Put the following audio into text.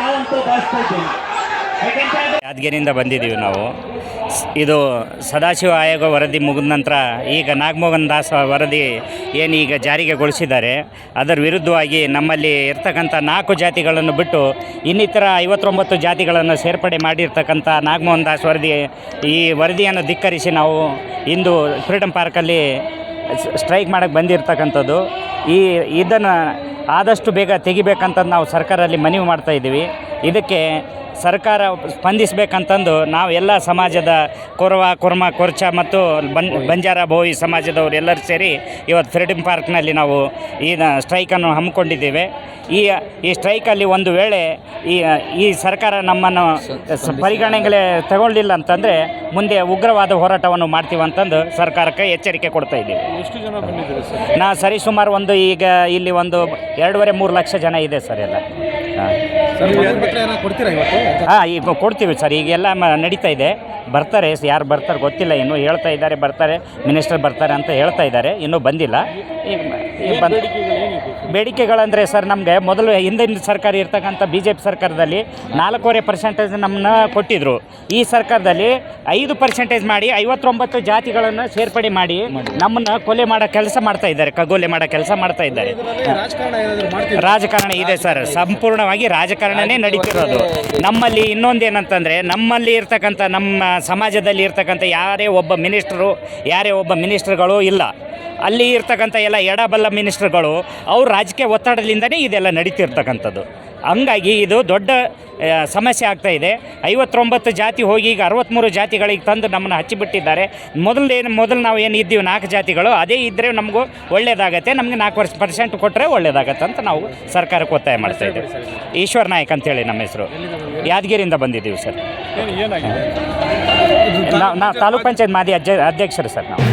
ನಾವಂತೂ ಭಾವಿಸ್ತಾ ಇದ್ದೀವಿ. ಯಾದಗಿರಿಯಿಂದ ಬಂದಿದ್ದೀವಿ ನಾವು. ಇದು ಸದಾಶಿವ ಆಯೋಗ ವರದಿ ಮುಗಿದ ನಂತರ ಈಗ ನಾಗಮೋಹನ್ ದಾಸ್ ವರದಿ ಏನು ಈಗ ಜಾರಿಗೆಗೊಳಿಸಿದ್ದಾರೆ, ಅದರ ವಿರುದ್ಧವಾಗಿ ನಮ್ಮಲ್ಲಿ ಇರ್ತಕ್ಕಂಥ 4 ಜಾತಿಗಳನ್ನು ಬಿಟ್ಟು ಇನ್ನಿತರ 59 ಜಾತಿಗಳನ್ನು ಸೇರ್ಪಡೆ ಮಾಡಿರ್ತಕ್ಕಂಥ ನಾಗಮೋಹನ್ ದಾಸ್ ವರದಿ, ಈ ವರದಿಯನ್ನು ಧಿಕ್ಕರಿಸಿ ನಾವು ಇಂದು ಫ್ರೀಡಮ್ ಪಾರ್ಕಲ್ಲಿ ಸ್ಟ್ರೈಕ್ ಮಾಡೋಕ್ಕೆ ಬಂದಿರ್ತಕ್ಕಂಥದ್ದು. ಇದನ್ನು ಆದಷ್ಟು ಬೇಗ ತೆಗಿಬೇಕಂತ ನಾವು ಸರ್ಕಾರದಲ್ಲಿ ಮನವಿ ಮಾಡ್ತಾಯಿದ್ದೀವಿ. ಇದಕ್ಕೆ ಸರ್ಕಾರ ಸ್ಪಂದಿಸಬೇಕಂತಂದು ನಾವು ಎಲ್ಲ ಸಮಾಜದ ಕುರ್ಮ ಕೊರ್ಚ ಮತ್ತು ಬಂಜಾರ ಬೋಯಿ ಸಮಾಜದವರು ಎಲ್ಲರೂ ಸೇರಿ ಇವತ್ತು ಫ್ರೀಡಮ್ ಪಾರ್ಕ್ನಲ್ಲಿ ನಾವು ಈ ಸ್ಟ್ರೈಕನ್ನು ಹಮ್ಮಿಕೊಂಡಿದ್ದೇವೆ. ಈ ಸ್ಟ್ರೈಕಲ್ಲಿ ಒಂದು ವೇಳೆ ಈ ಸರ್ಕಾರ ನಮ್ಮನ್ನು ಪರಿಗಣನೆಗೆ ತಗೊಳ್ಳಿಲ್ಲ ಅಂತಂದರೆ ಮುಂದೆ ಉಗ್ರವಾದ ಹೋರಾಟವನ್ನು ಮಾಡ್ತೀವಿ ಅಂತಂದು ಸರ್ಕಾರಕ್ಕೆ ಎಚ್ಚರಿಕೆ ಕೊಡ್ತಾ ಇದ್ದೀವಿ. ಎಷ್ಟು ಜನ ಬಂದಿದ್ದೀರಿ ಸರ್? ನಾ ಸರಿಸುಮಾರು ಈಗ ಇಲ್ಲಿ 2.5-3 ಲಕ್ಷ ಜನ ಇದೆ ಸರ್ ಎಲ್ಲ. ಈಗ ಕೊಡ್ತೀವಿ ಸರ್. ಈಗೆಲ್ಲ ನಡೀತಾ ಇದೆ. ಬರ್ತಾರೆ, ಯಾರು ಬರ್ತಾರೆ ಗೊತ್ತಿಲ್ಲ, ಇನ್ನೂ ಹೇಳ್ತಾ ಇದ್ದಾರೆ ಬರ್ತಾರೆ, ಮಿನಿಸ್ಟರ್ ಬರ್ತಾರೆ ಅಂತ ಹೇಳ್ತಾ ಇದ್ದಾರೆ, ಇನ್ನೂ ಬಂದಿಲ್ಲ. ಬೇಡಿಕೆಗಳಂದರೆ ಸರ್, ನಮಗೆ ಮೊದಲು ಹಿಂದಿನ ಸರ್ಕಾರ ಇರ್ತಕ್ಕಂಥ BJP ಸರ್ಕಾರದಲ್ಲಿ 4.5% ನಮ್ಮನ್ನ ಕೊಟ್ಟಿದ್ದರು. ಈ ಸರ್ಕಾರದಲ್ಲಿ 5% ಮಾಡಿ 59 ಜಾತಿಗಳನ್ನು ಸೇರ್ಪಡೆ ಮಾಡಿ ನಮ್ಮನ್ನು ಕೊಲೆ ಮಾಡೋ ಕೆಲಸ ಮಾಡ್ತಾ ಇದ್ದಾರೆ, ಕಗ್ಗೊಲೆ ಮಾಡೋ ಕೆಲಸ ಮಾಡ್ತಾ ಇದ್ದಾರೆ. ರಾಜಕಾರಣ ಇದೆ ಸರ್, ಸಂಪೂರ್ಣವಾಗಿ ರಾಜಕಾರಣನೇ ನಡೀತಿರೋದು. ನಮ್ಮಲ್ಲಿ ಇನ್ನೊಂದೇನಂತಂದರೆ, ನಮ್ಮಲ್ಲಿ ಇರ್ತಕ್ಕಂಥ ನಮ್ಮ ಸಮಾಜದಲ್ಲಿ ಇರ್ತಕ್ಕಂಥ ಯಾರೇ ಒಬ್ಬ ಮಿನಿಸ್ಟ್ರುಗಳು ಇಲ್ಲ. ಅಲ್ಲಿ ಇರ್ತಕ್ಕಂಥ ಎಲ್ಲ ಎಡಬಲ್ಲ ಮಿನಿಸ್ಟ್ರುಗಳು ಅವ್ರ ರಾಜಕೀಯ ಒತ್ತಡದಿಂದನೇ ಇದೆಲ್ಲ ನಡೀತಿರ್ತಕ್ಕಂಥದ್ದು. ಹಂಗಾಗಿ ಇದು ದೊಡ್ಡ ಸಮಸ್ಯೆ ಆಗ್ತಾಯಿದೆ. 59 ಜಾತಿ ಹೋಗಿ ಈಗ 63 ಜಾತಿಗಳಿಗೆ ತಂದು ನಮ್ಮನ್ನು ಹಚ್ಚಿಬಿಟ್ಟಿದ್ದಾರೆ. ಮೊದಲು ನಾವು ಏನು ಇದ್ದೀವಿ 4 ಜಾತಿಗಳು, ಅದೇ ಇದ್ದರೆ ನಮಗೂ ಒಳ್ಳೆಯದಾಗತ್ತೆ. ನಮಗೆ 4% ಕೊಟ್ಟರೆ ಒಳ್ಳೆಯದಾಗತ್ತೆ ಅಂತ ನಾವು ಸರ್ಕಾರಕ್ಕೆ ಒತ್ತಾಯ ಮಾಡ್ತಾಯಿದ್ದೀವಿ. ಈಶ್ವರ್ ನಾಯಕ್ ಅಂತೇಳಿ ನಮ್ಮ ಹೆಸರು. ಯಾದಗಿರಿಯಿಂದ ಬಂದಿದ್ದೀವಿ ಸರ್. ಏನಾಗಿದೆ? ನಾವು ತಾಲೂಕ್ ಪಂಚಾಯತ್ ಮಾಜಿ ಅಧ್ಯಕ್ಷರು ಸರ್ ನಾವು.